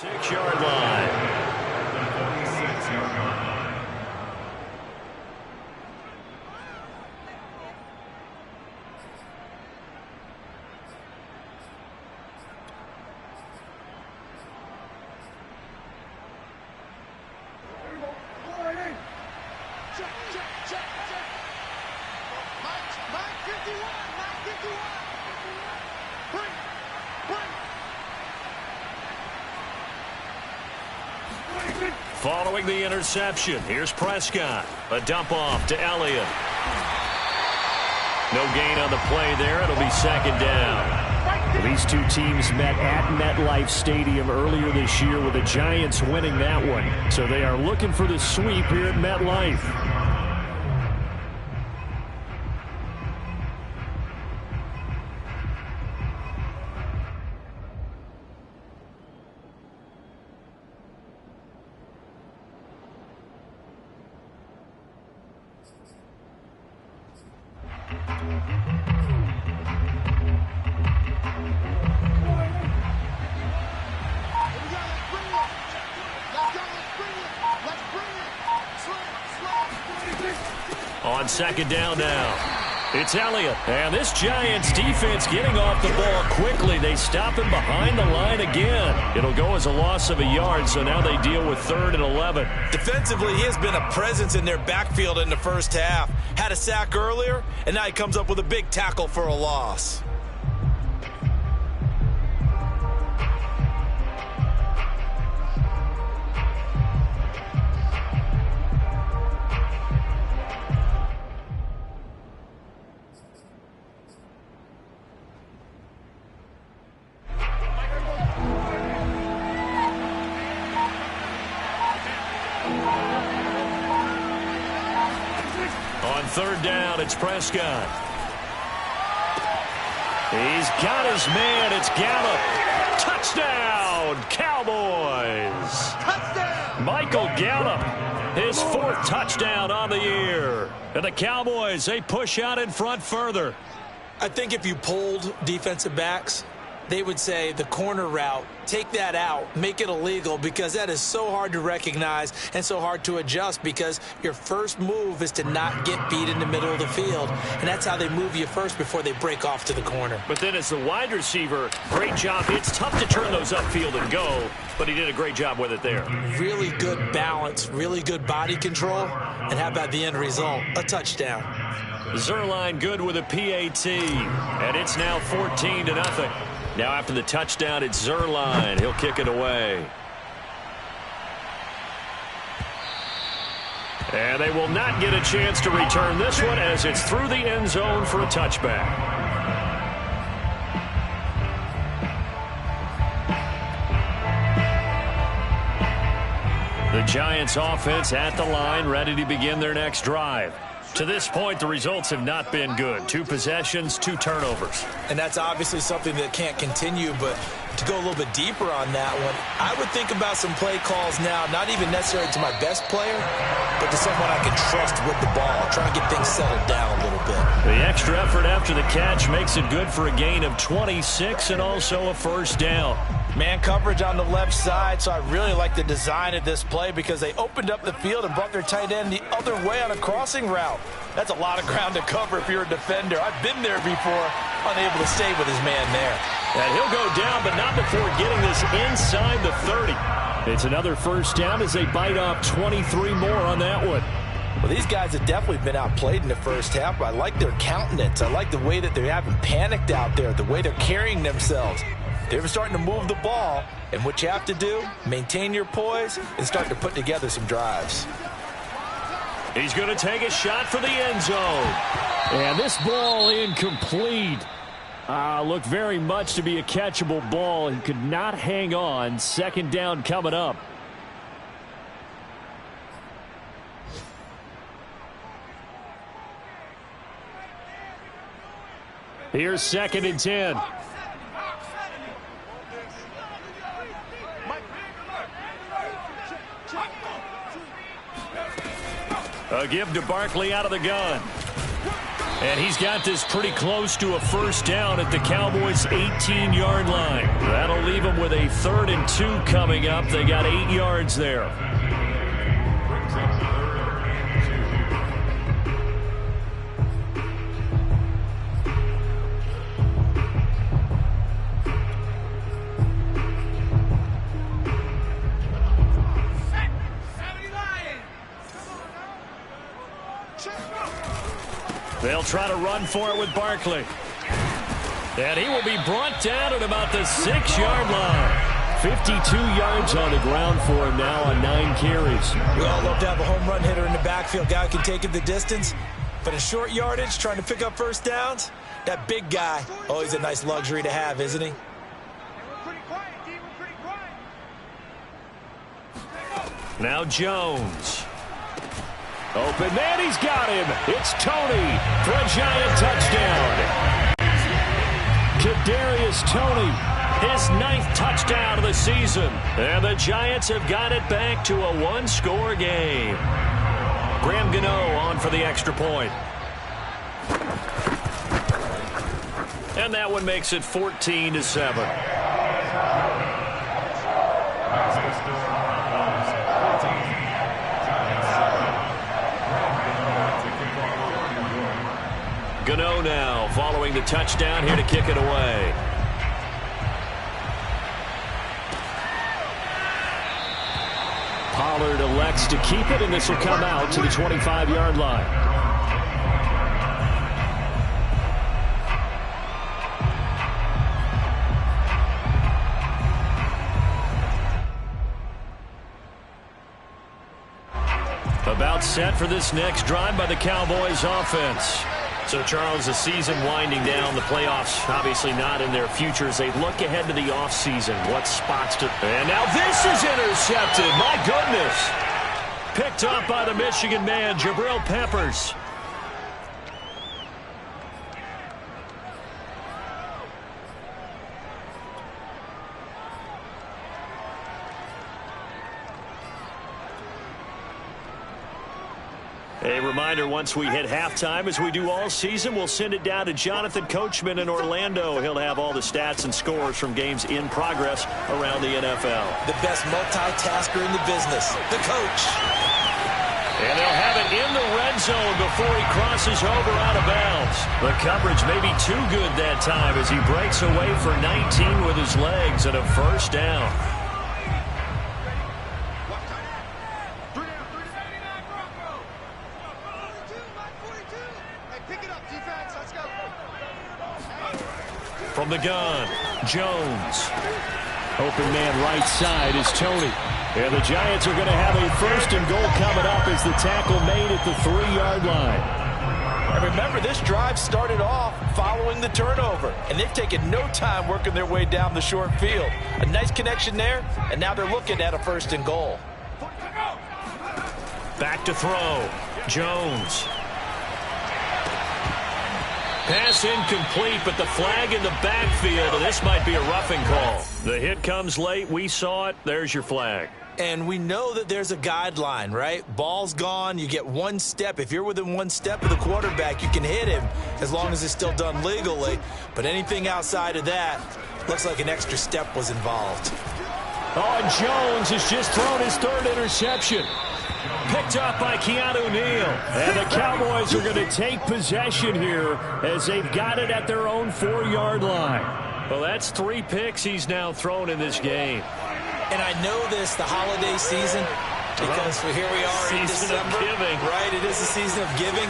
6-yard line. Following the interception, here's Prescott. A dump off to Elliott. No gain on the play there. It'll be second down. These two teams met at MetLife Stadium earlier this year with the Giants winning that one. So they are looking for the sweep here at MetLife. On second down now, it's Elliott. And this Giants defense getting off the ball quickly. They stop him behind the line again. It'll go as a loss of a yard, so now they deal with 3rd and 11. Defensively, he has been a presence in their backfield in the first half. Had a sack earlier, and now he comes up with a big tackle for a loss. On 3rd down, it's Prescott. He's got his man. It's Gallup. Touchdown, Cowboys. Touchdown. Michael Gallup, his 4th touchdown on the year. And the Cowboys, they push out in front further. I think if you polled defensive backs, they would say the corner route, take that out, make it illegal, because that is so hard to recognize and so hard to adjust, because your first move is to not get beat in the middle of the field, and that's how they move you first before they break off to the corner. But then as the wide receiver, great job. It's tough to turn those upfield and go, but he did a great job with it there. Really good balance, really good body control, and how about the end result? A touchdown. Zuerlein good with a PAT, and it's now 14-0. Now after the touchdown, it's Zuerlein. He'll kick it away. And they will not get a chance to return this one as it's through the end zone for a touchback. The Giants offense at the line, ready to begin their next drive. To this point, the results have not been good. 2 possessions, 2 turnovers. And that's obviously something that can't continue, but to go a little bit deeper on that one, I would think about some play calls now, not even necessarily to my best player, but to someone I can trust with the ball, trying to get things settled down a little bit. The extra effort after the catch makes it good for a gain of 26 and also a first down. Man coverage on the left side, so I really like the design of this play because they opened up the field and brought their tight end the other way on a crossing route. That's a lot of ground to cover if you're a defender. I've been there before, unable to stay with his man there. And he'll go down, but not before getting this inside the 30. It's another first down as they bite off 23 more on that one. Well, these guys have definitely been outplayed in the first half, but I like their countenance. I like the way that they haven't panicked out there, the way they're carrying themselves. They're starting to move the ball, and what you have to do, maintain your poise and start to put together some drives. He's going to take a shot for the end zone. And this ball incomplete. Looked very much to be a catchable ball. He could not hang on. Second down coming up. Here's 2nd and 10. A give to Barkley out of the gun. And he's got this pretty close to a first down at the Cowboys' 18-yard line. That'll leave them with a 3rd and 2 coming up. They got 8 yards there. They'll try to run for it with Barkley. And he will be brought down at about the 6-yard line. 52 yards on the ground for him now on 9 carries. We all love to have a home run hitter in the backfield. Guy who can take it the distance. But in short yardage, trying to pick up first downs, that big guy, always a nice luxury to have, isn't he? Now Jones. Open man, he's got him. It's Toney for a Giant touchdown. Kadarius Toney, his 9th touchdown of the season. And the Giants have got it back to a 1-score game. Graham Gano on for the extra point. And that one makes it 14-7. Gano now following the touchdown here to kick it away. Pollard elects to keep it, and this will come out to the 25-yard line. About set for this next drive by the Cowboys offense. So, Charles, the season winding down, the playoffs obviously not in their future as they look ahead to the offseason. What spots to... And now this is intercepted. My goodness. Picked up by the Michigan man, Jabril Peppers. A reminder, once we hit halftime, as we do all season, we'll send it down to Jonathan Coachman in Orlando. He'll have all the stats and scores from games in progress around the NFL. The best multitasker in the business, the coach. And they'll have it in the red zone before he crosses over out of bounds. The coverage may be too good that time as he breaks away for 19 with his legs and a first down. From the gun, Jones. Open man right side is Toney. And the Giants are going to have a 1st and goal coming up as the tackle made at the 3-yard line. And remember, this drive started off following the turnover, and they've taken no time working their way down the short field. A nice connection there, and now they're looking at a 1st and goal. Back to throw, Jones. Pass incomplete, but the flag in the backfield, and this might be a roughing call. The hit comes late. We saw it. There's your flag. And we know that there's a guideline, right? Ball's gone. You get 1 step. If you're within 1 step of the quarterback, you can hit him as long as it's still done legally. But anything outside of that, looks like an extra step was involved. Oh, and Jones has just thrown his 3rd interception. Picked up by Keanu Neal. And the Cowboys are going to take possession here as they've got it at their own 4-yard line. Well, that's 3 picks he's now thrown in this game. And I know this, the holiday season, because here we are in December. Right, it is the season of giving.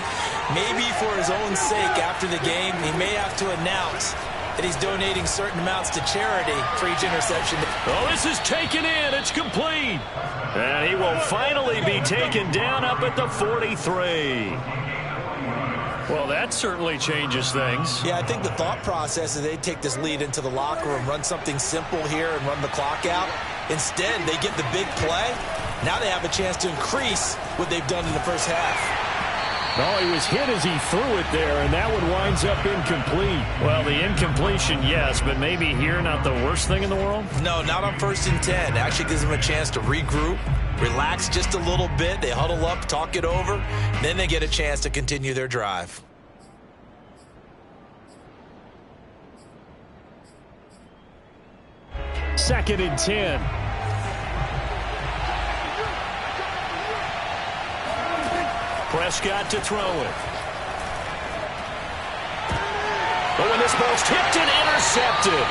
Maybe for his own sake after the game, he may have to announce that he's donating certain amounts to charity for each interception. Oh, this is taken in. It's complete. And he will finally be taken down up at the 43. Well, that certainly changes things. Yeah, I think the thought process is they take this lead into the locker room, run something simple here and run the clock out. Instead, they get the big play. Now they have a chance to increase what they've done in the first half. Oh, he was hit as he threw it there, and that one winds up incomplete. Well, the incompletion, yes, but maybe here not the worst thing in the world? No, not on 1st and 10. Actually gives them a chance to regroup, relax just a little bit. They huddle up, talk it over. Then they get a chance to continue their drive. 2nd and 10. Prescott to throw it. But when this ball's tipped and intercepted.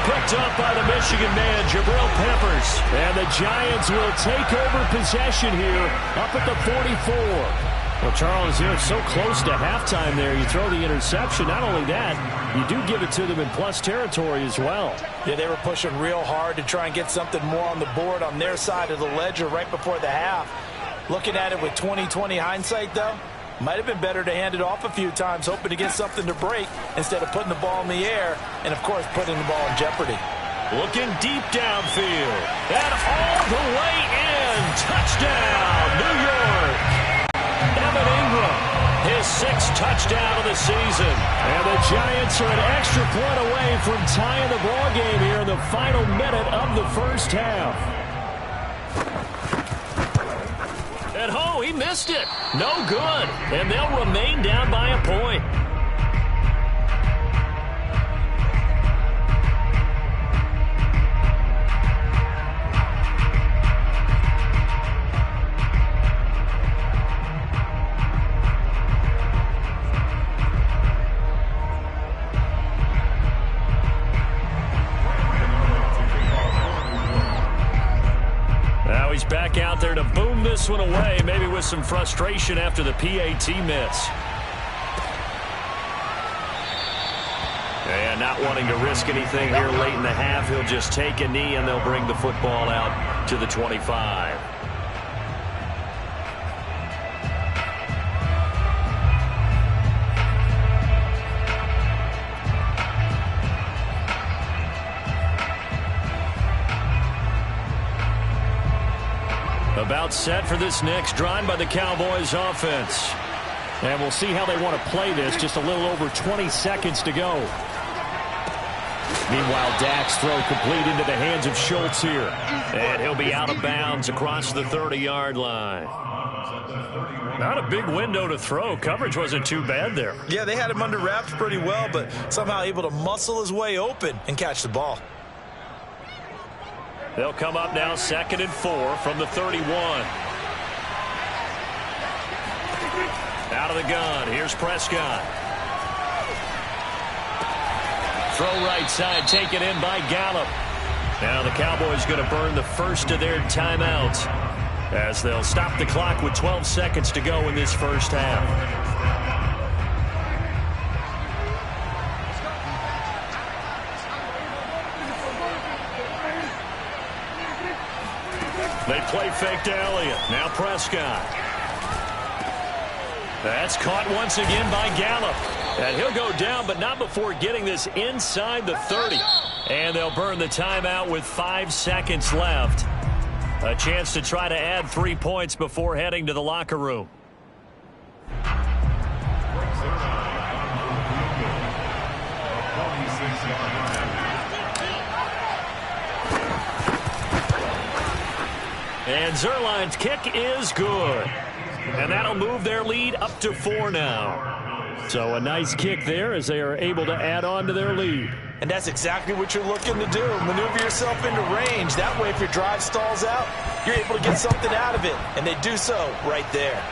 Picked up by the Michigan man, Jabril Peppers. And the Giants will take over possession here up at the 44. Well, Charles, you're so close to halftime there. You throw the interception. Not only that, you do give it to them in plus territory as well. Yeah, they were pushing real hard to try and get something more on the board on their side of the ledger right before the half. Looking at it with 20/20 hindsight, though, might have been better to hand it off a few times, hoping to get something to break instead of putting the ball in the air and, of course, putting the ball in jeopardy. Looking deep downfield. And all the way in. Touchdown, New York. Evan Ingram, his 6th touchdown of the season. And the Giants are an extra point away from tying the ball game here in the final minute of the first half. And he missed it. No good. And they'll remain down by a point. Now he's back out there to boom this one away, maybe with some frustration after the PAT miss. And not wanting to risk anything here late in the half, he'll just take a knee and they'll bring the football out to the 25. About set for this next drive by the Cowboys offense. And we'll see how they want to play this. Just a little over 20 seconds to go. Meanwhile, Dak's throw complete into the hands of Schultz here. And he'll be out of bounds across the 30-yard line. Not a big window to throw. Coverage wasn't too bad there. Yeah, they had him under wraps pretty well, but somehow able to muscle his way open and catch the ball. They'll come up now 2nd and 4 from the 31. Out of the gun. Here's Prescott. Throw right side taken in by Gallup. Now the Cowboys going to burn the first of their timeouts as they'll stop the clock with 12 seconds to go in this first half. They play fake to Elliott. Now Prescott. That's caught once again by Gallup. And he'll go down, but not before getting this inside the 30. And they'll burn the timeout with 5 seconds left. A chance to try to add 3 points before heading to the locker room. And Zuerlein's kick is good. And that'll move their lead up to 4 now. So a nice kick there as they are able to add on to their lead. And that's exactly what you're looking to do. Maneuver yourself into range. That way, if your drive stalls out, you're able to get something out of it. And they do so right there.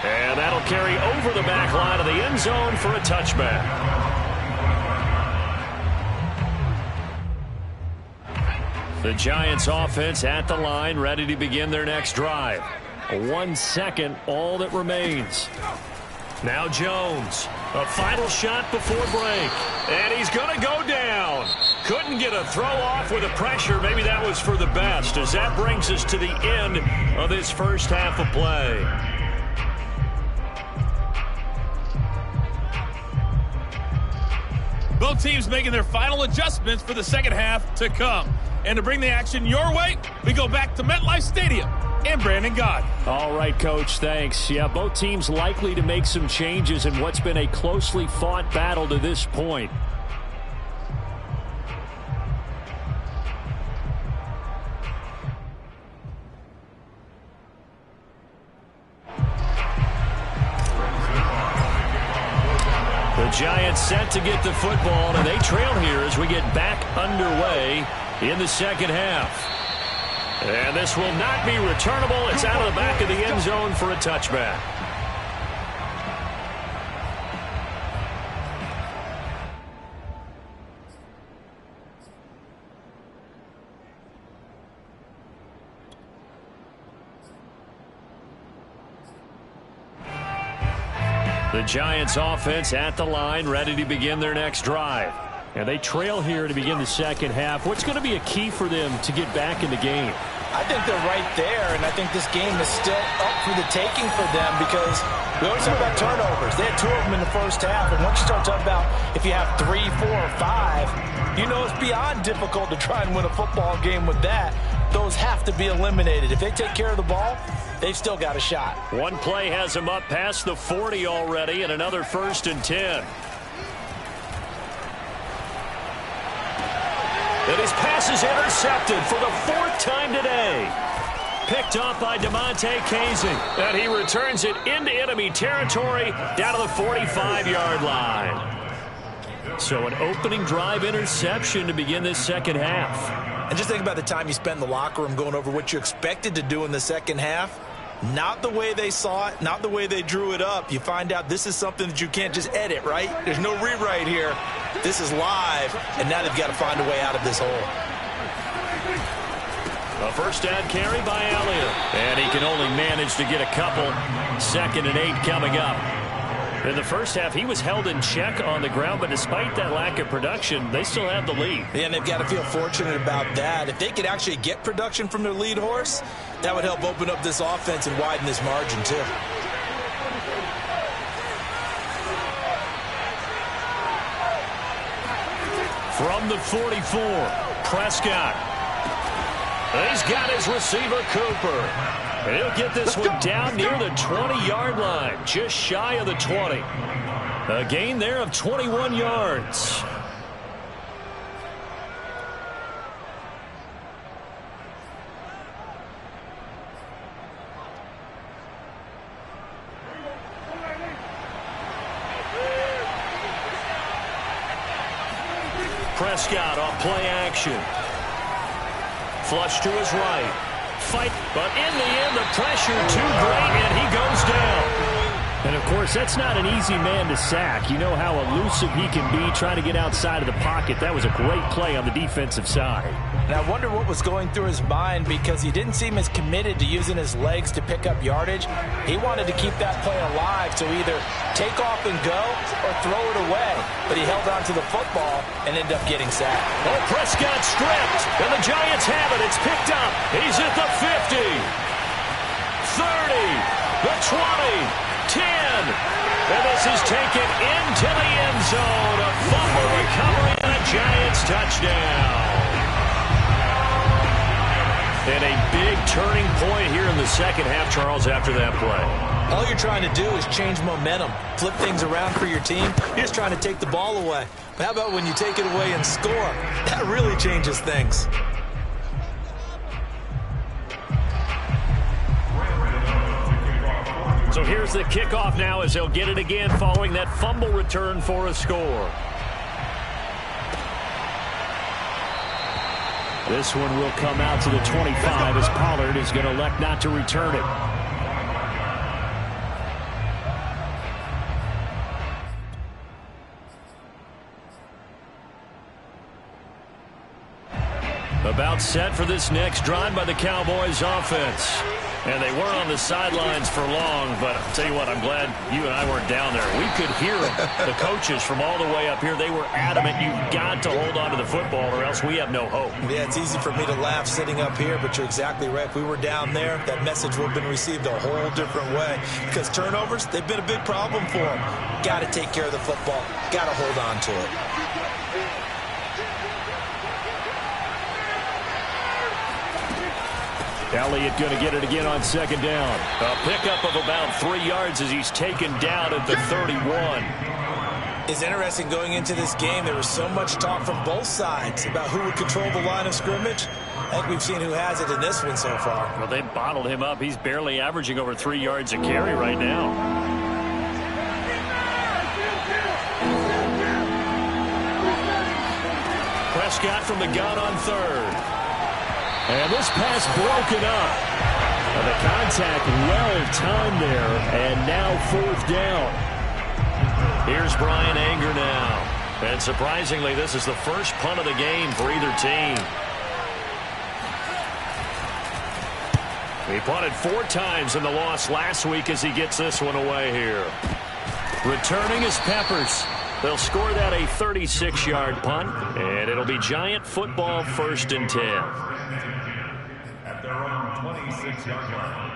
And that'll carry over the back line of the end zone for a touchback. The Giants offense at the line, ready to begin their next drive. 1 second, all that remains. Now Jones, a final shot before break. And he's going to go down. Couldn't get a throw off with the pressure. Maybe that was for the best, as that brings us to the end of this first half of play. Both teams making their final adjustments for the second half to come. And to bring the action your way, we go back to MetLife Stadium and Brandon Gaudin. All right, Coach, thanks. Yeah, both teams likely to make some changes in what's been a closely fought battle to this point. The Giants set to get the football, and they trail here as we get back underway in the second half. And this will not be returnable. It's out of the back of the end zone for a touchback. The Giants offense at the line, ready to begin their next drive. And they trail here to begin the second half. What's going to be a key for them to get back in the game? I think they're right there, and I think this game is still up for the taking for them because we always talk about turnovers. They had 2 of them in the first half, and once you start talking about if you have 3, 4, or 5, you know it's beyond difficult to try and win a football game with that. Those have to be eliminated. If they take care of the ball, they've still got a shot. One play has them up past the 40 already, and another 1st and 10. And his pass is intercepted for the 4th time today. Picked off by DeMonte Casey. And he returns it into enemy territory down to the 45-yard line. So an opening drive interception to begin this second half. And just think about the time you spent in the locker room going over what you expected to do in the second half. Not the way they saw it, not the way they drew it up. You find out this is something that you can't just edit, right? There's no rewrite here. This is live, and now they've got to find a way out of this hole. A first down carry by Elliott. And he can only manage to get a couple. 2nd and 8 coming up. In the first half, he was held in check on the ground, but despite that lack of production, they still have the lead. Yeah, and they've got to feel fortunate about that. If they could actually get production from their lead horse, that would help open up this offense and widen this margin, too. From the 44, Prescott. He's got his receiver, Cooper. And he'll get this one down near the 20-yard line, just shy of the 20. A gain there of 21 yards. Prescott off play action. Flush to his right. Fight, but in the end, the pressure too great, and he goes down. And, of course, that's not an easy man to sack. You know how elusive he can be trying to get outside of the pocket. That was a great play on the defensive side. And I wonder what was going through his mind because he didn't seem as committed to using his legs to pick up yardage. He wanted to keep that play alive, so either take off and go or throw it away. But he held on to the football and ended up getting sacked. Oh, Prescott stripped, and the Giants have it. It's picked up. He's at the 50, 30, the 20, 10. And this is taken into the end zone. A fumble recovery and a Giants touchdown. And a big turning point here in the second half, Charles, after that play. All you're trying to do is change momentum, flip things around for your team. You're just trying to take the ball away. But how about when you take it away and score? That really changes things. So here's the kickoff now as they'll get it again following that fumble return for a score. This one will come out to the 25 as Pollard is going to elect not to return it. About set for this next drive by the Cowboys offense. And they weren't on the sidelines for long, but I'll tell you what, I'm glad you and I weren't down there. We could hear them, the coaches from all the way up here. They were adamant, you've got to hold on to the football or else we have no hope. Yeah, it's easy for me to laugh sitting up here, but you're exactly right. If we were down there, that message would have been received a whole different way. Because turnovers, they've been a big problem for them. Got to take care of the football. Got to hold on to it. Elliott going to get it again on second down. A pickup of about 3 yards as he's taken down at the 31. It's interesting going into this game. There was so much talk from both sides about who would control the line of scrimmage. I think we've seen who has it in this one so far. Well, they bottled him up. He's barely averaging over 3 yards a carry right now. Prescott from the gun on third. And this pass broken up. And the contact well-timed there, and now fourth down. Here's Bryan Anger now. And surprisingly, this is the first punt of the game for either team. He punted 4 times in the loss last week as he gets this one away here. Returning is Peppers. They'll score that a 36-yard punt, and it'll be Giant football 1st and 10. At their own 26-yard line.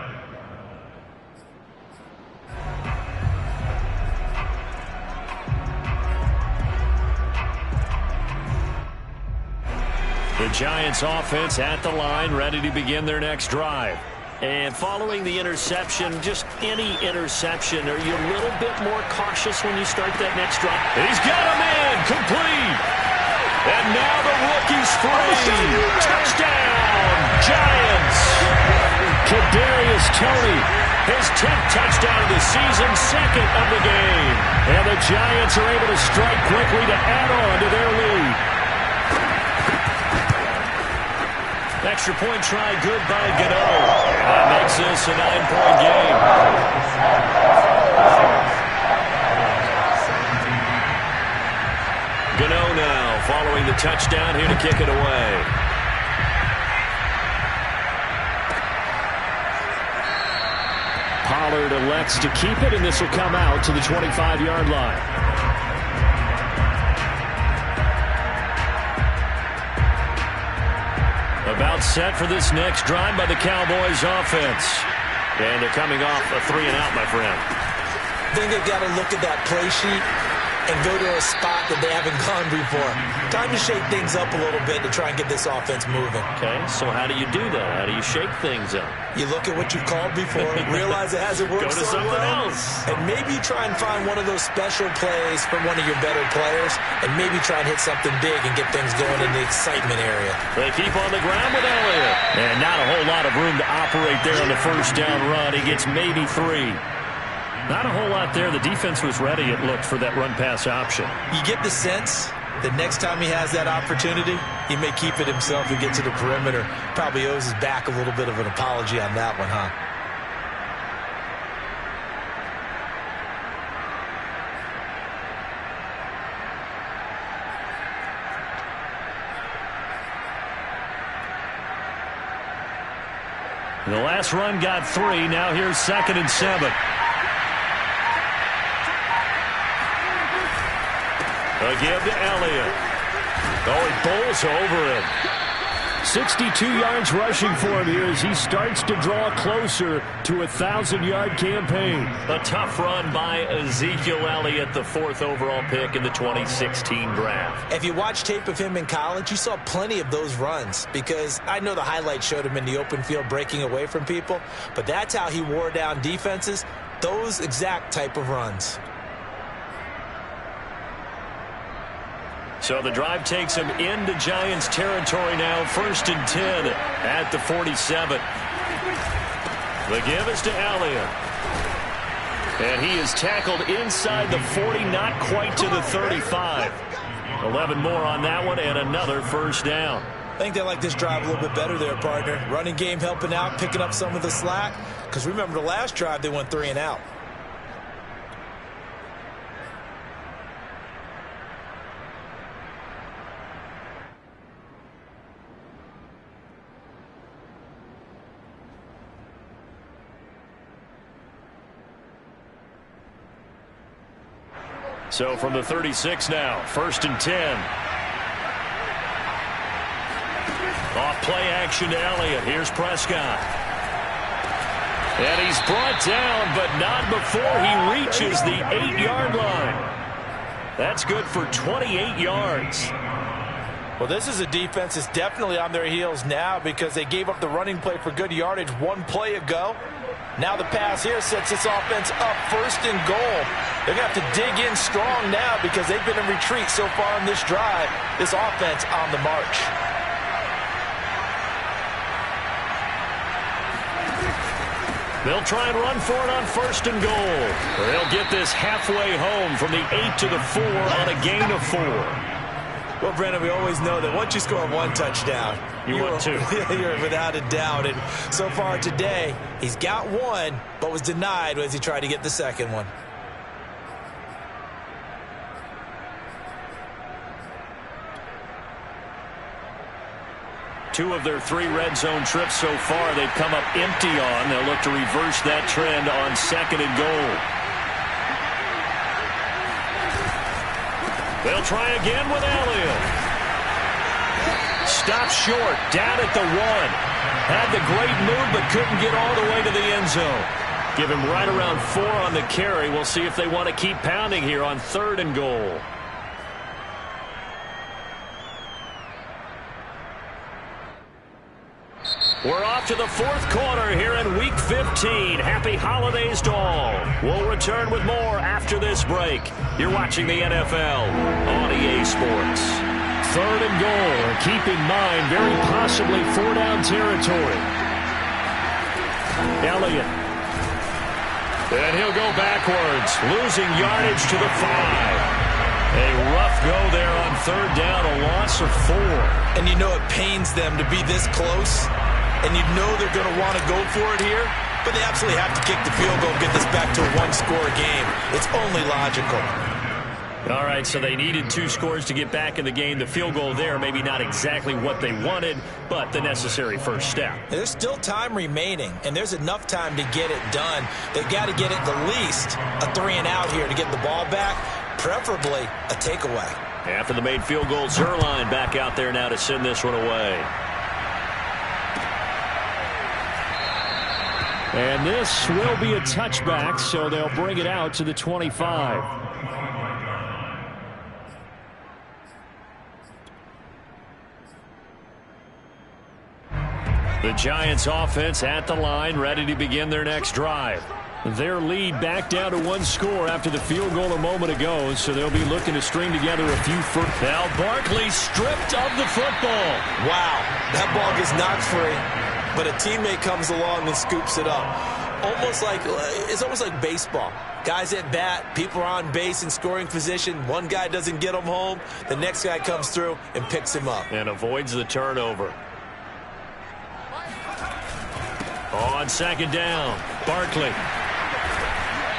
The Giants offense at the line, ready to begin their next drive. And following the interception, just any interception, are you a little bit more cautious when you start that next drive? He's got a man, complete. And now the rookie's free. Touchdown, Giants. Kadarius Toney, his 10th touchdown of the season, 2nd of the game. And the Giants are able to strike quickly to add on to their lead. Extra point try, good by Gano. That makes this a 9-point game. Gano now following the touchdown here to kick it away. Pollard elects to keep it, and this will come out to the 25-yard line. About set for this next drive by the Cowboys offense. And they're coming off a 3-and-out, my friend. I think they've got to look at that play sheet and go to a spot that they haven't gone before. Time to shake things up a little bit to try and get this offense moving. Okay, so how do you do that? How do you shake things up? You look at what you've called before, realize it hasn't worked so well, else. and maybe try and find one of those special plays from one of your better players, and maybe try and hit something big and get things going in the excitement area. They keep on the ground with Elliott. And not a whole lot of room to operate there on the first down run. He gets maybe 3. Not a whole lot there. The defense was ready, it looked, for that run-pass option. You get the sense that next time he has that opportunity, he may keep it himself and get to the perimeter. Probably owes his back a little bit of an apology on that one, huh? The last run got 3. Now here's 2nd and 7. A give to Elliott. Oh, he bowls over him. 62 yards rushing for him here as he starts to draw closer to a 1,000-yard campaign. A tough run by Ezekiel Elliott, the 4th overall pick in the 2016 draft. If you watch tape of him in college, you saw plenty of those runs, because I know the highlights showed him in the open field breaking away from people, but that's how he wore down defenses, those exact type of runs. So the drive takes him into Giants territory now. 1st and 10 at the 47. The give is to Elliott. And he is tackled inside the 40, not quite to the 35. 11 more on that one, and another first down. I think they like this drive a little bit better there, partner. Running game helping out, picking up some of the slack. Because remember the last drive, they went 3 and out. So from the 36 now, 1st and 10. Off play action to Elliott. Here's Prescott. And he's brought down, but not before he reaches the 8-yard line. That's good for 28 yards. Well, this is a defense that's definitely on their heels now, because they gave up the running play for good yardage 1 play ago. Now the pass here sets this offense up 1st and goal. They're going to have to dig in strong now, because they've been in retreat so far in this drive. This offense on the march. They'll try and run for it on 1st and goal. They'll get this halfway home from the 8 to the 4 on a gain of 4. Well, Brandon, we always know that once you score one touchdown, you want two. You're without a doubt. And so far today, he's got one, but was denied as he tried to get the second one. Two of their 3 red zone trips so far, they've come up empty on. They'll look to reverse that trend on 2nd and goal. They'll try again with Elliott. Stopped short, down at the 1. Had the great move, but couldn't get all the way to the end zone. Give him right around 4 on the carry. We'll see if they want to keep pounding here on 3rd and goal. We're off to the 4th quarter here in Week 15. Happy holidays to all. We'll return with more after this break. You're watching the NFL on EA Sports. 3rd and goal. Keep in mind, very possibly 4-down territory. Elliott. And he'll go backwards, losing yardage to the 5. A rough go there on 3rd down, a loss of 4. And you know it pains them to be this close. And you know they're going to want to go for it here, but they absolutely have to kick the field goal and get this back to a 1-score game. It's only logical. All right, so they needed 2 scores to get back in the game. The field goal there, maybe not exactly what they wanted, but the necessary first step. There's still time remaining, and there's enough time to get it done. They've got to get it the least a 3-and-out here to get the ball back, preferably a takeaway. After the made field goal, Zuerlein back out there now to send this one away. And this will be a touchback, so they'll bring it out to the 25. The Giants offense at the line, ready to begin their next drive. Their lead back down to 1 score after the field goal a moment ago, so they'll be looking to string together a few first. Now Barkley stripped of the football. Wow, that ball gets knocked free, but a teammate comes along and scoops it up. It's almost like baseball. Guys at bat, people are on base in scoring position. One guy doesn't get him home. The next guy comes through and picks him up. And avoids the turnover. On 2nd down, Barkley.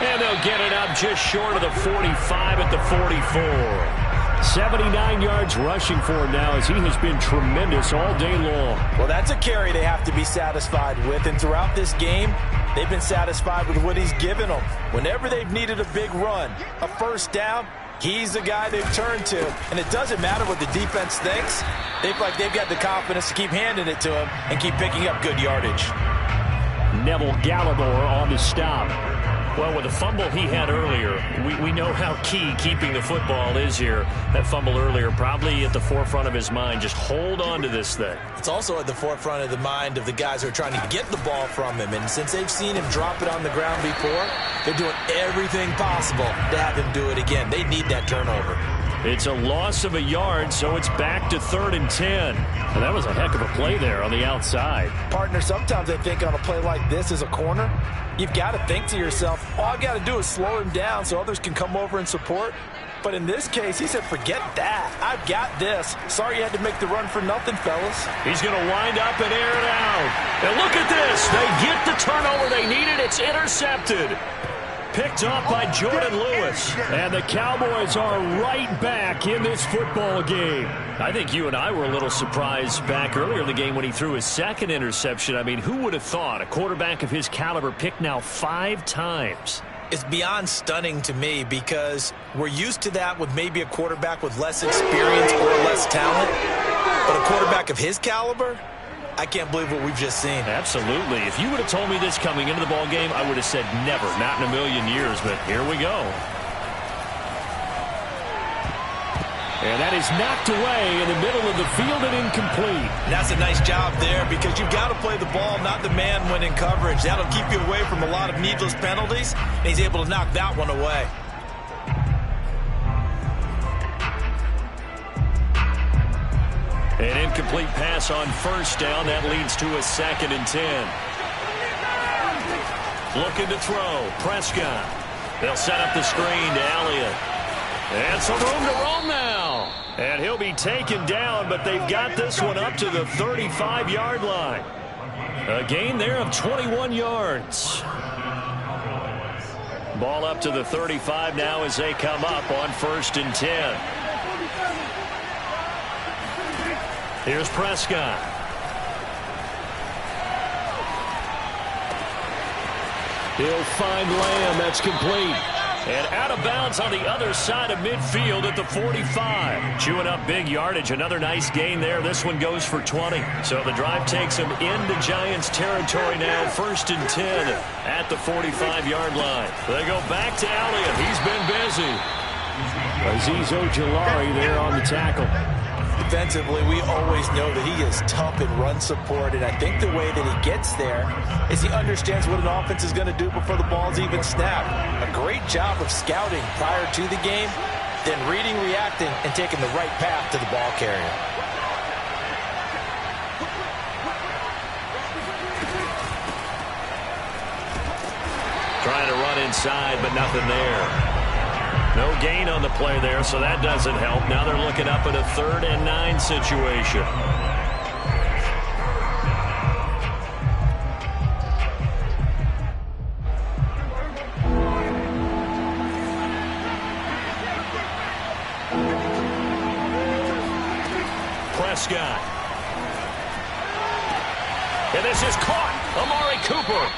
And they'll get it up just short of the 45 at the 44. 79 yards rushing for him now as he has been tremendous all day long. Well, that's a carry they have to be satisfied with. And throughout this game, they've been satisfied with what he's given them. Whenever they've needed a big run, a first down, he's the guy they've turned to. And it doesn't matter what the defense thinks. They've got the confidence to keep handing it to him and keep picking up good yardage. Neville Gallimore on the stop. Well, with the fumble he had earlier, we know how key keeping the football is here. That fumble earlier probably at the forefront of his mind. Just hold on to this thing. It's also at the forefront of the mind of the guys who are trying to get the ball from him. And since they've seen him drop it on the ground before, they're doing everything possible to have him do it again. They need that turnover. It's a loss of a yard, so it's back to 3rd and 10. And that was a heck of a play there on the outside. Partner, sometimes I think on a play like this as a corner, you've got to think to yourself, all I've got to do is slow him down so others can come over and support. But in this case, he said, forget that. I've got this. Sorry you had to make the run for nothing, fellas. He's going to wind up and air it out. And look at this. They get the turnover they needed. It's intercepted. Picked up by Jordan Lewis. And the Cowboys are right back in this football game. I think you and I were a little surprised back earlier in the game when he threw his 2nd interception. I mean, who would have thought a quarterback of his caliber picked now 5 times? It's beyond stunning to me because we're used to that with maybe a quarterback with less experience or less talent. But a quarterback of his caliber, I can't believe what we've just seen. Absolutely. If you would have told me this coming into the ball game, I would have said never, not in a million years, but here we go. And that is knocked away in the middle of the field and incomplete. And that's a nice job there because you've got to play the ball, not the man when in coverage. That'll keep you away from a lot of needless penalties, and he's able to knock that one away. An incomplete pass on 1st down. That leads to a 2nd and 10. Looking to throw. Prescott. They'll set up the screen to Elliott. And some room to roam now. And he'll be taken down, but they've got this one up to the 35-yard line. A gain there of 21 yards. Ball up to the 35 now as they come up on 1st and 10. Here's Prescott. He'll find Lamb. That's complete. And out of bounds on the other side of midfield at the 45. Chewing up big yardage. Another nice gain there. This one goes for 20. So the drive takes them into Giants territory now. 1st and 10 at the 45-yard line. They go back to Elliott. He's been busy. Azeez Ojulari there on the tackle. Defensively, we always know that he is tough in run support, and I think the way that he gets there is he understands what an offense is going to do before the ball's even snapped. A great job of scouting prior to the game, then reading, reacting, and taking the right path to the ball carrier. Trying to run inside, but nothing there. No gain on the play there, so that doesn't help. Now they're looking up at a 3rd and 9 situation. Prescott. And this is caught. Amari Cooper.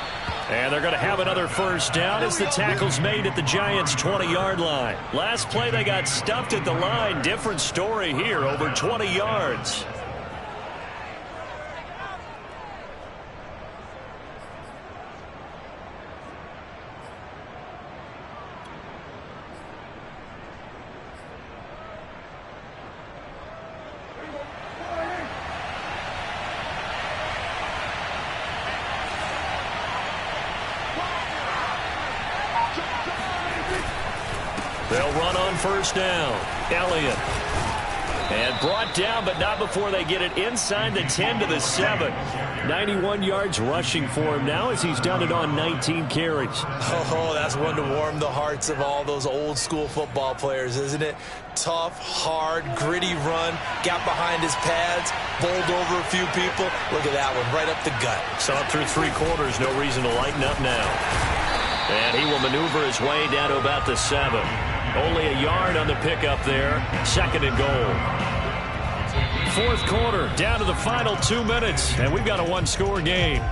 And they're going to have another 1st down as the tackle's made at the Giants' 20-yard line. Last play, they got stuffed at the line. Different story here, over 20 yards. They'll run on 1st down. Elliott. And brought down, but not before they get it inside the 10 to the 7. 91 yards rushing for him now as he's done it on 19 carries. Oh, that's one to warm the hearts of all those old school football players, isn't it? Tough, hard, gritty run. Got behind his pads, bowled over a few people. Look at that one, right up the gut. Saw it through 3 quarters. No reason to lighten up now. And he will maneuver his way down to about the 7. Only a yard on the pickup there. 2nd and goal. 4th quarter, down to the final 2 minutes, and we've got a 1-score game.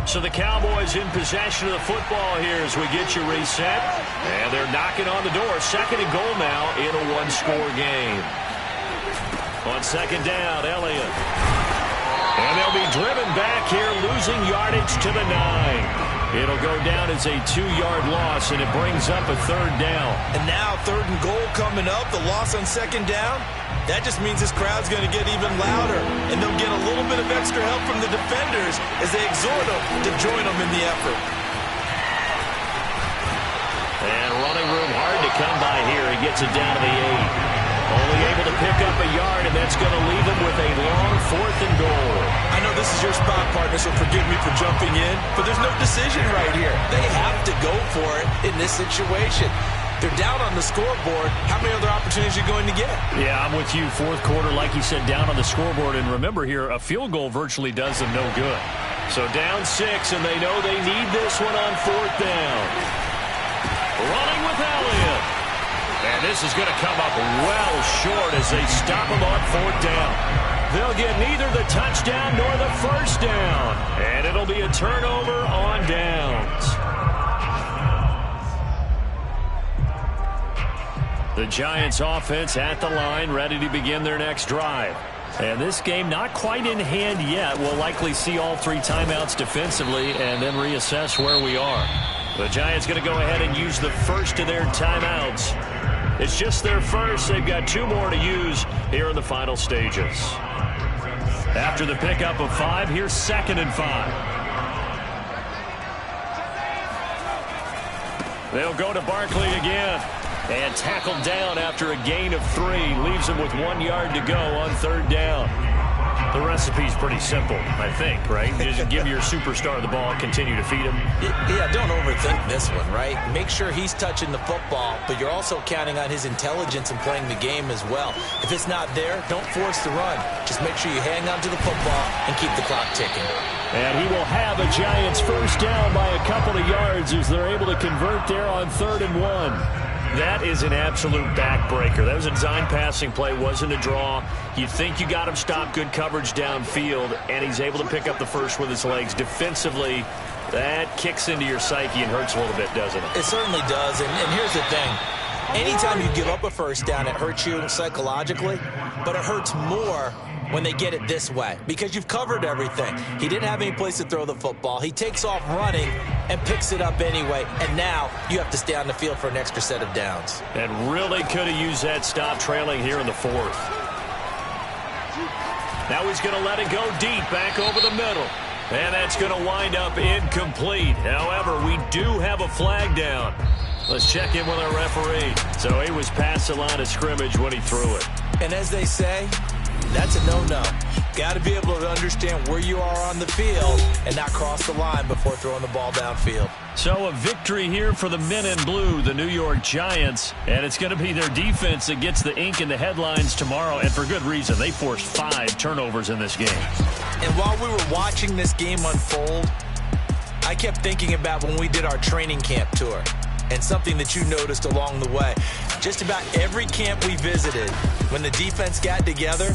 So the Cowboys in possession of the football here as we get you reset. And they're knocking on the door. 2nd and goal now in a 1-score game. On 2nd down, Elliott. And they'll be driven back here, losing yardage to the 9. It'll go down as a 2-yard loss, and it brings up a 3rd down. And now 3rd and goal coming up, the loss on 2nd down. That just means this crowd's going to get even louder, and they'll get a little bit of extra help from the defenders as they exhort them to join them in the effort. And running room hard to come by here. He gets it down to the 8. Only able to pick up a yard, and that's going to leave him with a long 4th and goal. I know this is your spot, partner, so forgive me for jumping in, but there's no decision right here. They have to go for it in this situation. They're down on the scoreboard. How many other opportunities are you going to get? Yeah, I'm with you. 4th quarter, like you said, down on the scoreboard. And remember here, a field goal virtually does them no good. So down 6, and they know they need this one on 4th down. Running with Elliott. And this is going to come up well short as they stop him on 4th down. They'll get neither the touchdown nor the 1st down. And it'll be a turnover on downs. The Giants offense at the line, ready to begin their next drive. And this game not quite in hand yet. We'll likely see all 3 timeouts defensively and then reassess where we are. The Giants going to go ahead and use the first of their timeouts. It's just their first. They've got 2 more to use here in the final stages. After the pickup of 5, here's 2nd and 5. They'll go to Barkley again. And tackled down after a gain of 3. Leaves him with 1 yard to go on 3rd down. The philosophy is pretty simple, I think, right? Just give your superstar the ball, continue to feed him. Yeah, don't overthink this one, right? Make sure he's touching the football, but you're also counting on his intelligence in playing the game as well. If it's not there, don't force the run. Just make sure you hang on to the football and keep the clock ticking. And he will have a Giants first down by a couple of yards as they're able to convert there on 3rd and 1. That is an absolute backbreaker. That was a design passing play, wasn't a draw. You think you got him stopped, good coverage downfield, and he's able to pick up the first with his legs. Defensively, that kicks into your psyche and hurts a little bit, doesn't it? It certainly does, and here's the thing. Anytime you give up a first down, it hurts you psychologically, but it hurts more when they get it this way because you've covered everything. He didn't have any place to throw the football. He takes off running and picks it up anyway, and now you have to stay on the field for an extra set of downs. And really could have used that stop trailing here in the 4th. Now he's going to let it go deep back over the middle. And that's going to wind up incomplete. However, we do have a flag down. Let's check in with our referee. So he was past the line of scrimmage when he threw it. And as they say, that's a no-no. Got to be able to understand where you are on the field and not cross the line before throwing the ball downfield. So a victory here for the men in blue, the New York Giants. And it's going to be their defense that gets the ink in the headlines tomorrow. And for good reason. They forced 5 turnovers in this game. And while we were watching this game unfold, I kept thinking about when we did our training camp tour. And something that you noticed along the way. Just about every camp we visited, when the defense got together,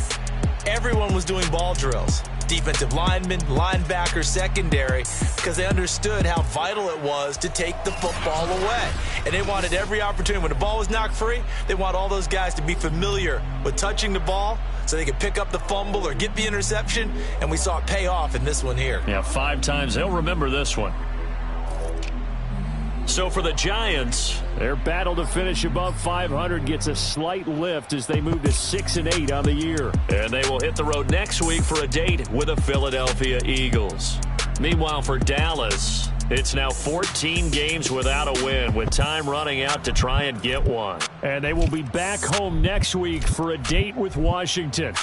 everyone was doing ball drills. Defensive linemen, linebackers, secondary, because they understood how vital it was to take the football away. And they wanted every opportunity. When the ball was knocked free, they want all those guys to be familiar with touching the ball so they could pick up the fumble or get the interception. And we saw it pay off in this one here. Yeah, 5 times. They'll remember this one. So for the Giants, their battle to finish above 500 gets a slight lift as they move to 6-8 on the year. And they will hit the road next week for a date with the Philadelphia Eagles. Meanwhile, for Dallas, it's now 14 games without a win, with time running out to try and get one. And they will be back home next week for a date with Washington.